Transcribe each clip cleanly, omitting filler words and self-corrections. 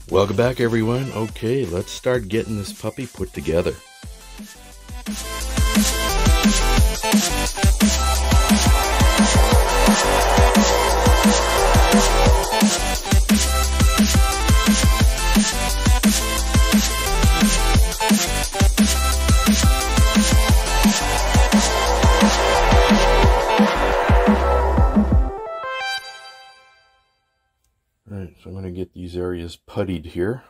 Welcome back, everyone. Okay, let's start getting this puppy put together. Alright, so I'm going to get these areas puttied here.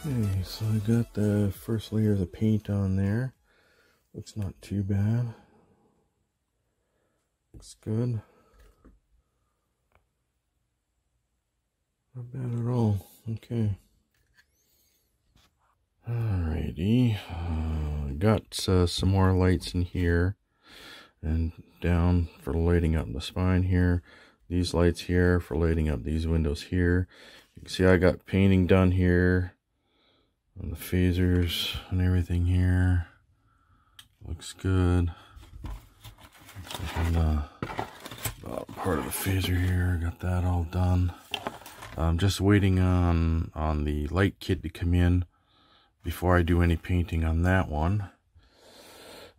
Okay, so I got the first layers of paint on there. Looks not too bad. Looks good. Not bad at all. Okay. Alrighty. Got some more lights in here and down for lighting up the spine here. These lights here for lighting up these windows here. You can see I got painting done here on the phasers and everything here. Looks good. On the bottom part of the phaser here, got that all done. I'm just waiting on the light kit to come in before I do any painting on that one.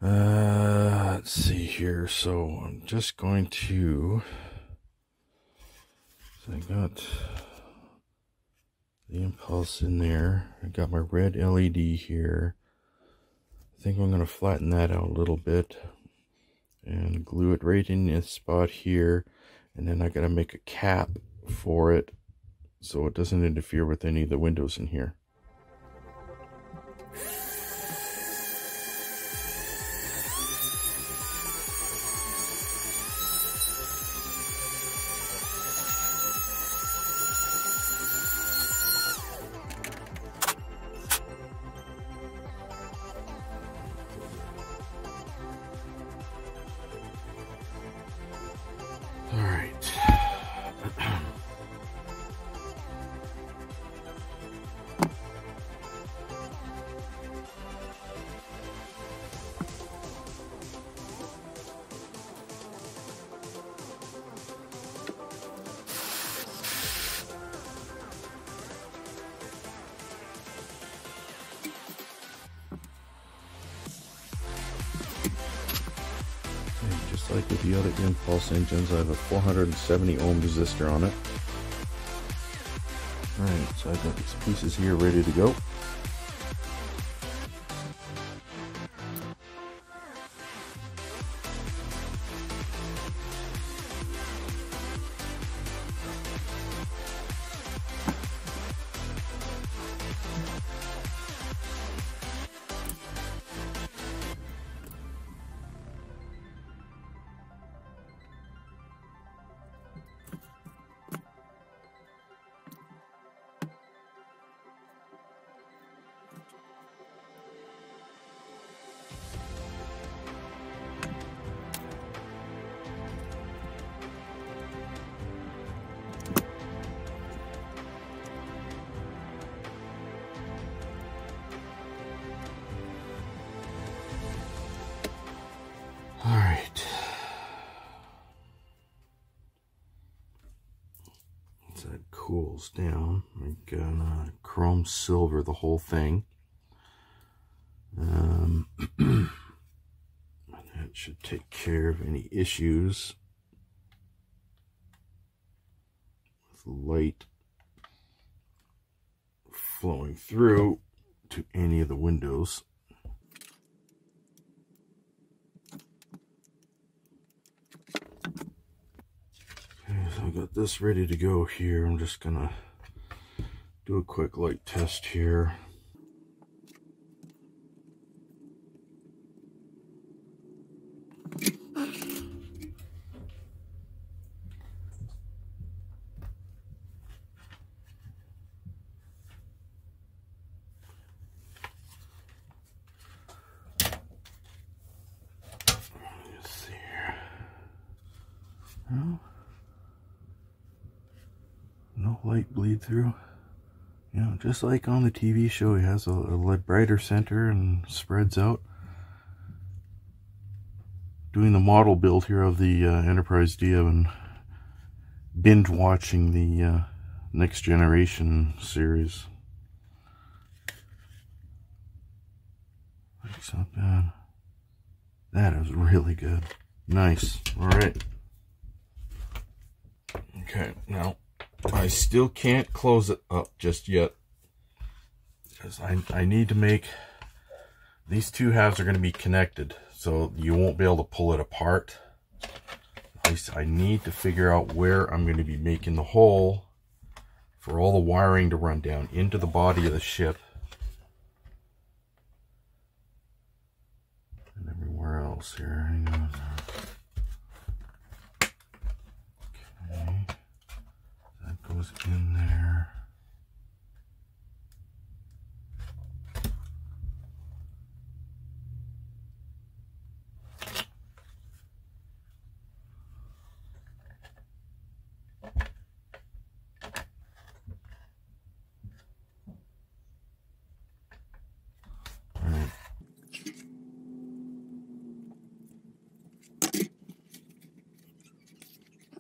Let's see here. So I'm just going to. So I got the impulse in there. I got my red LED here. I think I'm going to flatten that out a little bit and glue it right in this spot here, and then I got to make a cap for it so it doesn't interfere with any of the windows in here. Just like with the other impulse engines, I have a 470 ohm resistor on it. Alright, so I've got these pieces here ready to go. All right. As that cools down, we're gonna chrome silver the whole thing. And that should take care of any issues with light flowing through to any of the windows. Okay, so I got this ready to go here. I'm just gonna do a quick light test here. Let's see here. No light bleed through. You know, just like on the TV show, it has a brighter center and spreads out. Doing the model build here of the Enterprise D, I've been binge watching the Next Generation series. That's not bad. That is really good. Nice. Alright. Okay, now I still can't close it up just yet, because I need to make these two halves are going to be connected, so you won't be able to pull it apart. At least I need to figure out where I'm going to be making the hole for all the wiring to run down into the body of the ship and everywhere else here. Hang on. Okay, that goes in there.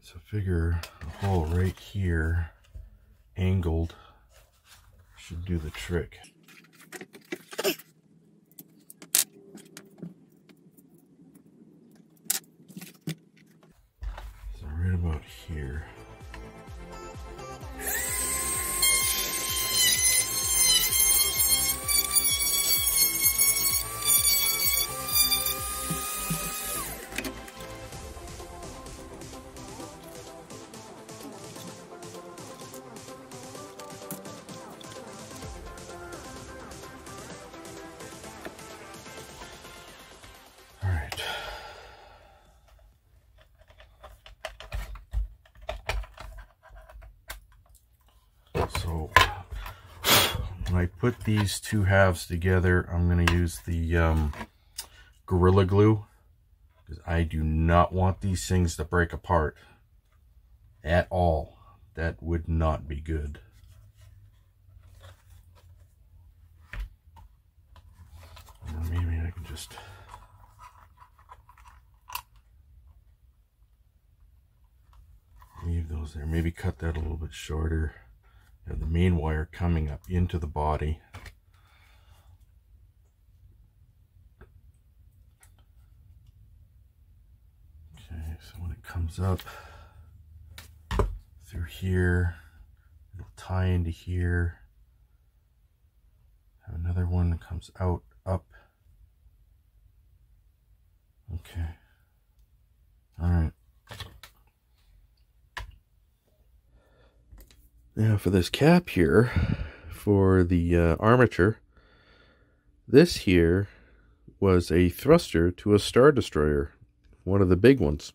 So figure a hole right here, angled, should do the trick. So right about here. So when I put these two halves together, I'm going to use the Gorilla Glue, because I do not want these things to break apart at all. That would not be good. Or maybe I can just leave those there. Maybe cut that a little bit shorter. Have the main wire coming up into the body. Okay, so when it comes up through here, it'll tie into here. Have another one that comes out, up. Okay. All right. Now for this cap here, for the armature, this here was a thruster to a Star Destroyer, one of the big ones.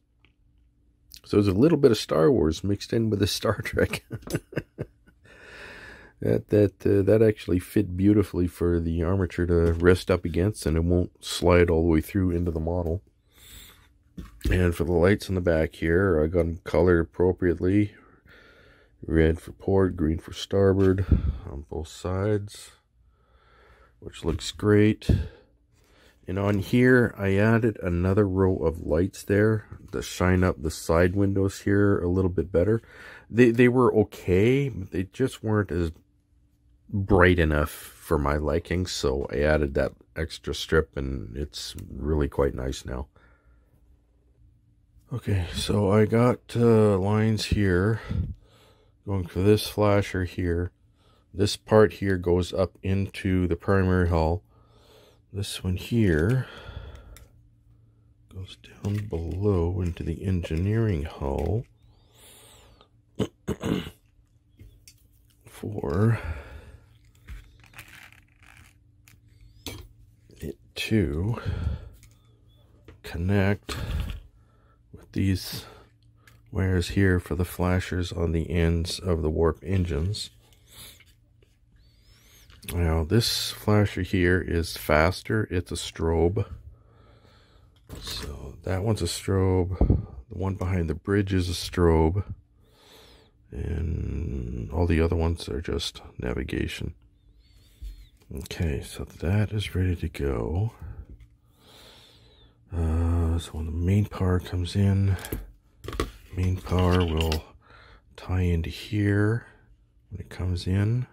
So there's a little bit of Star Wars mixed in with the Star Trek. that actually fit beautifully for the armature to rest up against, and it won't slide all the way through into the model. And for the lights on the back here, I got them colored appropriately. Red for port, green for starboard on both sides, which looks great. And on here, I added another row of lights there to shine up the side windows here a little bit better. They were okay, but they just weren't as bright enough for my liking, so I added that extra strip, and it's really quite nice now. Okay, so I got lines here going for this flasher here. This part here goes up into the primary hull. This one here goes down below into the engineering hull for it to connect with these wires here for the flashers on the ends of the warp engines. Now this flasher here is faster, it's a strobe. So that one's a strobe, the one behind the bridge is a strobe, and all the other ones are just navigation. Okay, so that is ready to go. So when the main power comes in, main power will tie into here when it comes in.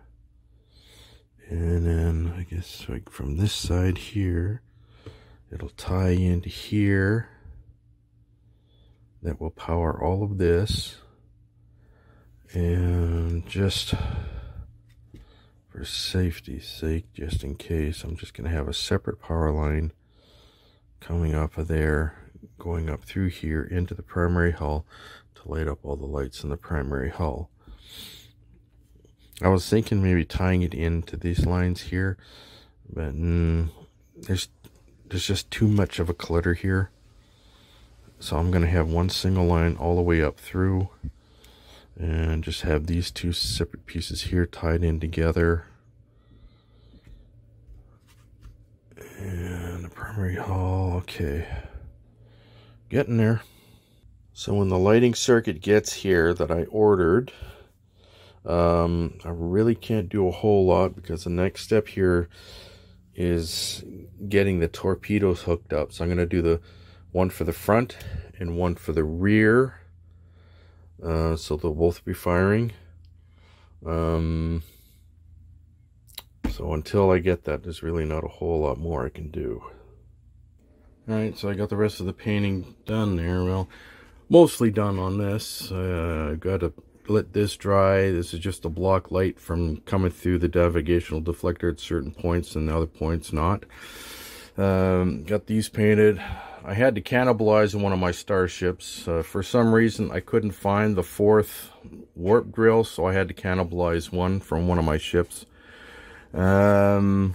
And then I guess like from this side here, it'll tie into here. That will power all of this. And just for safety's sake, just in case, I'm just going to have a separate power line coming off of there, going up through here into the primary hull to light up all the lights in the primary hull. I was thinking maybe tying it into these lines here, but there's just too much of a clutter here. So I'm going to have one single line all the way up through and just have these two separate pieces here tied in together. And the primary hull, okay, getting there. So when the lighting circuit gets here that I ordered, I really can't do a whole lot because the next step here is getting the torpedoes hooked up. So I'm going to do the one for the front and one for the rear. So they'll both be firing. So until I get that, there's really not a whole lot more I can do. Alright, so I got the rest of the painting done there. Well, mostly done on this. I've got to let this dry. This is just a block light from coming through the navigational deflector at certain points and the other points not. Got these painted. I had to cannibalize one of my starships. For some reason I couldn't find the fourth warp grill, so I had to cannibalize one from one of my ships. Got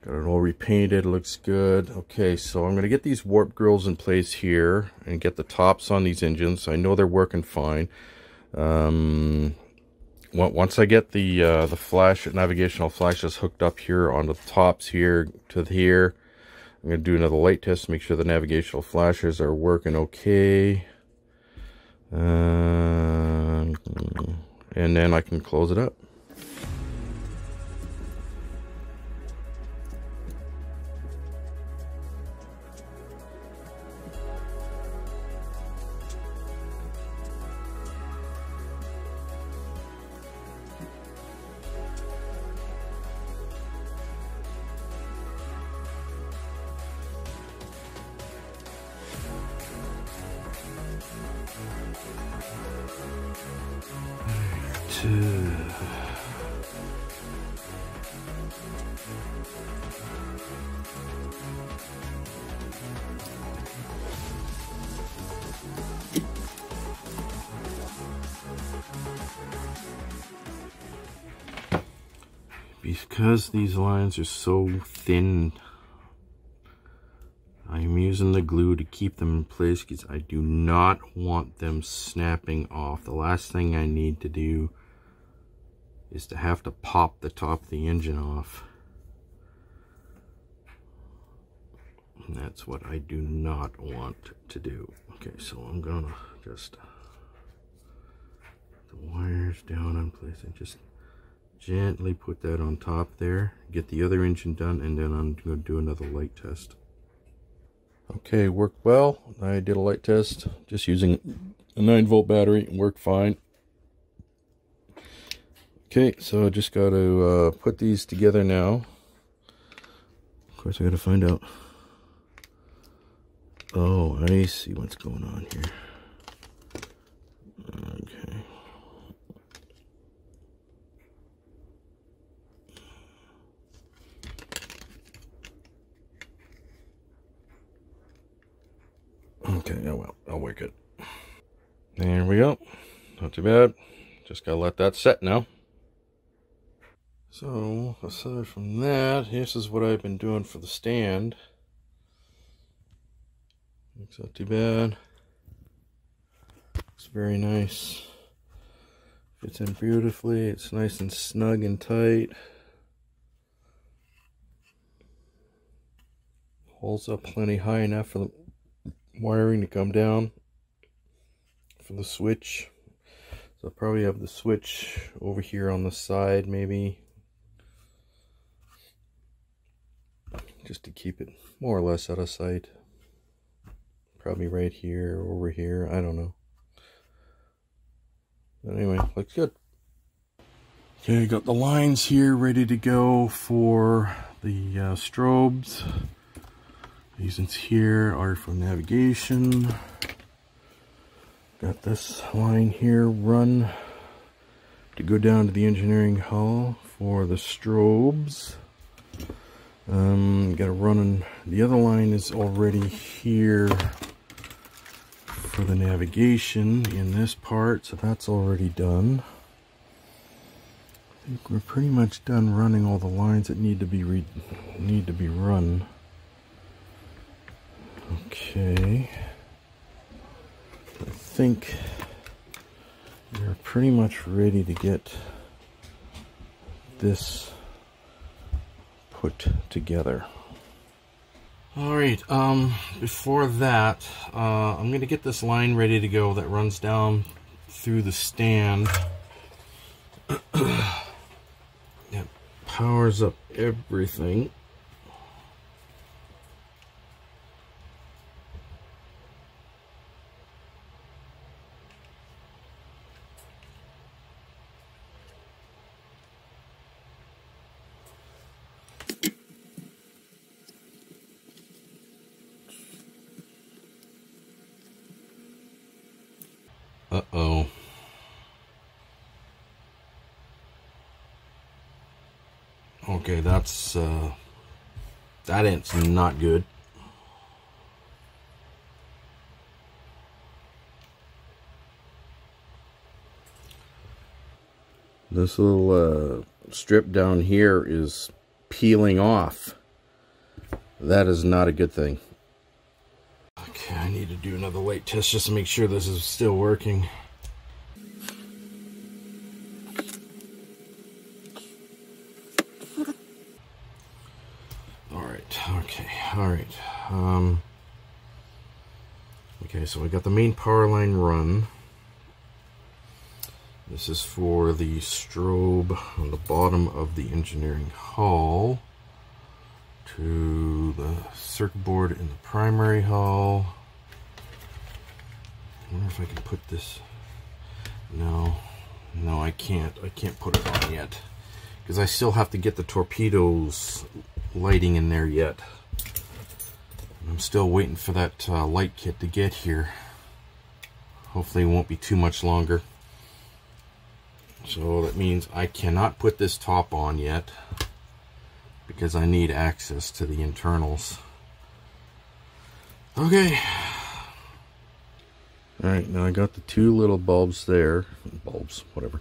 it all repainted, looks good. Okay, so I'm going to get these warp grills in place here and get the tops on these engines. I know they're working fine. Once I get the navigational flashes hooked up here on the tops here to here, I'm going to do another light test to make sure the navigational flashes are working okay. And then I can close it up. Because these lines are so thin, I'm using the glue to keep them in place because I do not want them snapping off. The last thing I need to do is to have to pop the top of the engine off. And that's what I do not want to do. Okay, so I'm gonna just put the wires down in place and just gently put that on top there, get the other engine done, and then I'm going to do another light test. Okay, worked well. I did a light test just using a 9-volt battery. It worked fine. Okay, so I just got to put these together now. Of course, I got to find out. Oh, I see what's going on here. Okay. Okay, oh well, I'll work it. There we go. Not too bad. Just gotta let that set now. So, aside from that, this is what I've been doing for the stand. Looks not too bad. It's very nice. Fits in beautifully. It's nice and snug and tight. Holds up plenty high enough for the wiring to come down for the switch. So I'll probably have the switch over here on the side, maybe, just to keep it more or less out of sight. Probably right here or over here, I don't know. But anyway, looks good. Okay, got the lines here ready to go for the strobes. These ones here are for navigation. Got this line here run to go down to the engineering hull for the strobes. Got to run, the other line is already here for the navigation in this part, so that's already done. I think we're pretty much done running all the lines that need to be run. Okay. I think we're pretty much ready to get this put together. Alright, before that, I'm going to get this line ready to go that runs down through the stand. It powers up everything. Uh-oh. Okay, that's, that end's not good. This little strip down here is peeling off. That is not a good thing. Okay, I need to do another light test just to make sure this is still working. Alright. Okay, so we got the main power line run. This is for the strobe on the bottom of the engineering hull to the circuit board in the primary hull. I wonder if I can put this. No, I can't. I can't put it on yet because I still have to get the torpedoes lighting in there yet. I'm still waiting for that light kit to get here. Hopefully it won't be too much longer. So that means I cannot put this top on yet because I need access to the internals. Okay. Alright, now I got the two little bulbs there, whatever,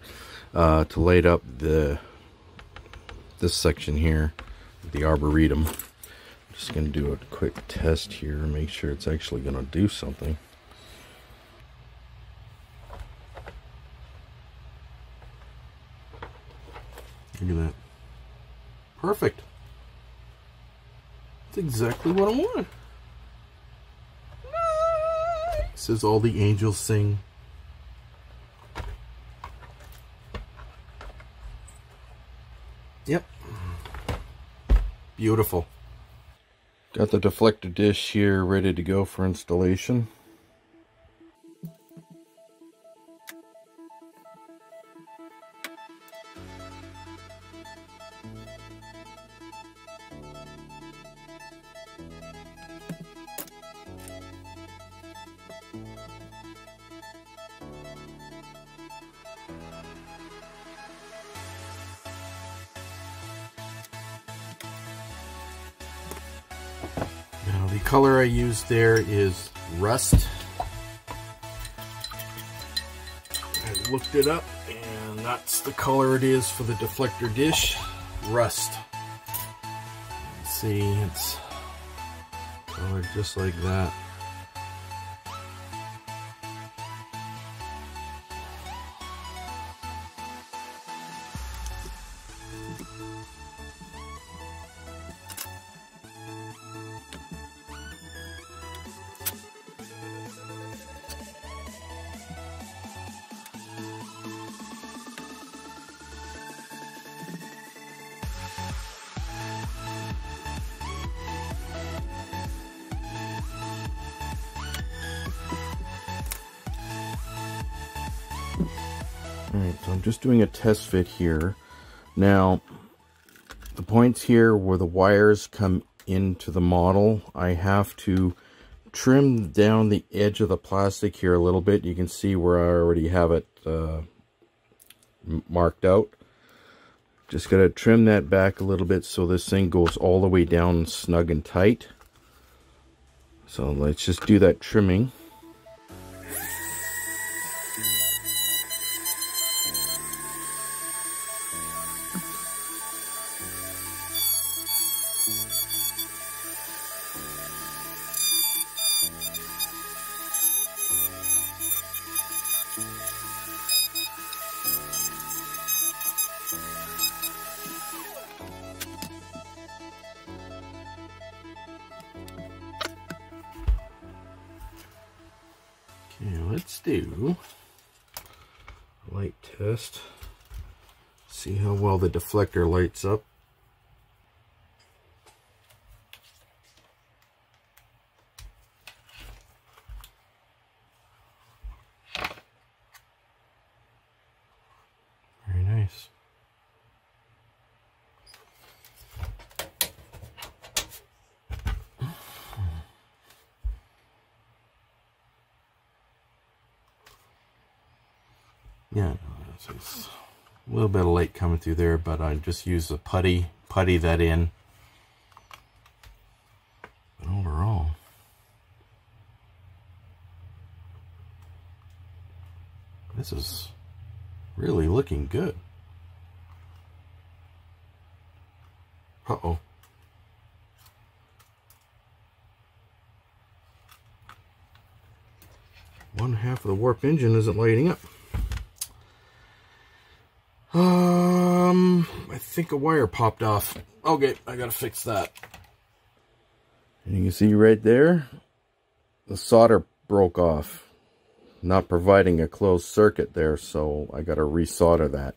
to light up this section here, the arboretum. I'm just going to do a quick test here and make sure it's actually going to do something. Look at that. Perfect. That's exactly what I want. Nice, as all the angels sing. Yep. Beautiful. Got the deflector dish here ready to go for installation. Now the color I used there is rust. I looked it up and that's the color it is for the deflector dish, rust. See, it's colored just like that. Alright, so I'm just doing a test fit here. Now, the points here where the wires come into the model, I have to trim down the edge of the plastic here a little bit. You can see where I already have it marked out. Just got to trim that back a little bit so this thing goes all the way down snug and tight. So let's just do that trimming. Okay, let's do a light test. See how well the deflector lights up. Very nice. Yeah, it's a little bit of light coming through there, but I just use a putty that in. But overall, this is really looking good. Uh-oh. One half of the warp engine isn't lighting up. I think a wire popped off. Okay, I gotta fix that. And you can see right there, the solder broke off, not providing a closed circuit there, so I gotta resolder that.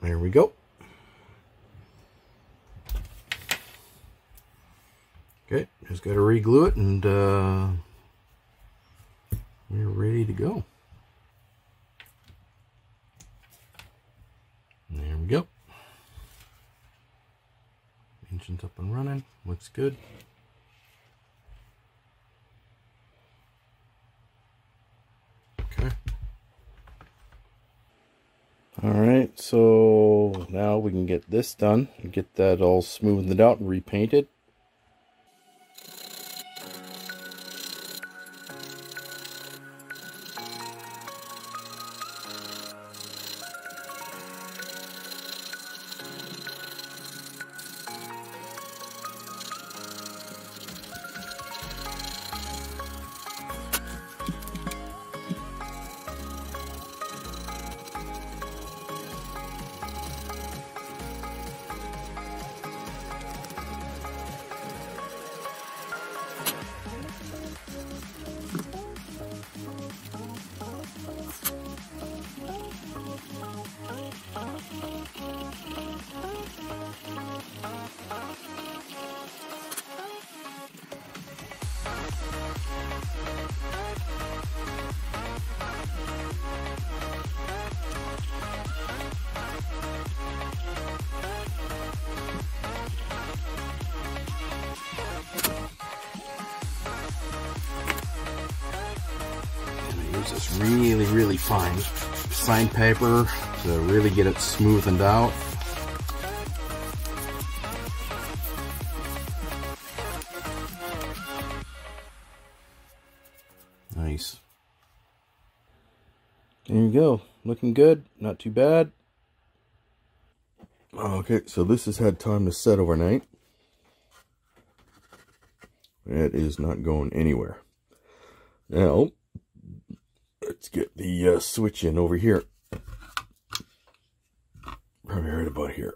There we go. Okay, just got to re-glue it and we're ready to go. There we go. Engine's up and running. Looks good. Okay. Alright, so now we can get this done and get that all smoothed out and repainted. I'm going to use this really, really fine sandpaper to really get it smoothened out. Nice. There you go. Looking good. Not too bad. Okay, so this has had time to set overnight. It is not going anywhere. Now, let's get the switch in over here. Probably right about here.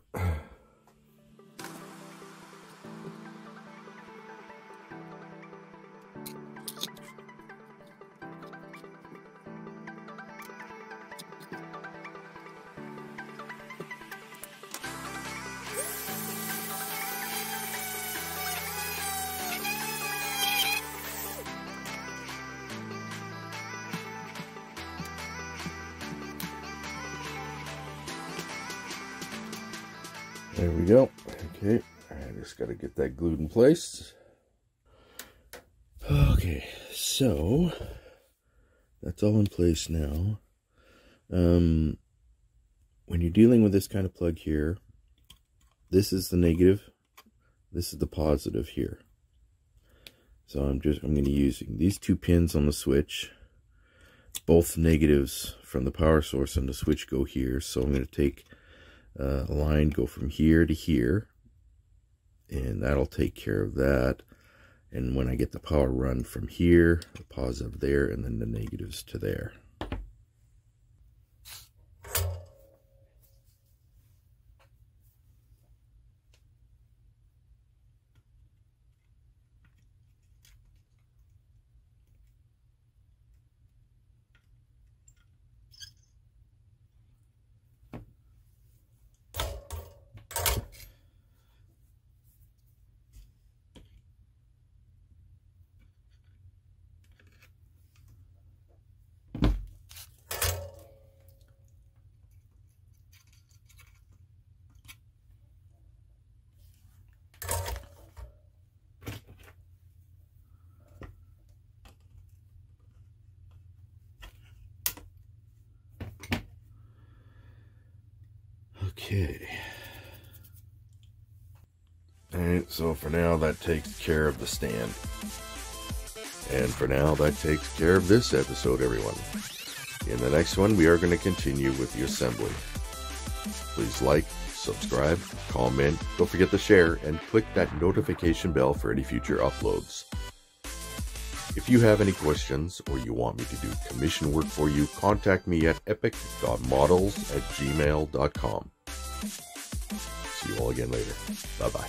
There we go. Okay, I just got to get that glued in place. Okay, so that's all in place now. When you're dealing with this kind of plug here, this is the negative, this is the positive here. So I'm going to be using these two pins on the switch. Both negatives from the power source and the switch go here. So I'm going to take a line, go from here to here, and that'll take care of that. And when I get the power run from here, the positive there, and then the negatives to there. Okay. Alright, so for now that takes care of the stand. And for now that takes care of this episode, everyone. In the next one, we are going to continue with the assembly. Please like, subscribe, comment, don't forget to share, and click that notification bell for any future uploads. If you have any questions or you want me to do commission work for you, contact me at epic.models@gmail.com. See you all again later. Bye-bye.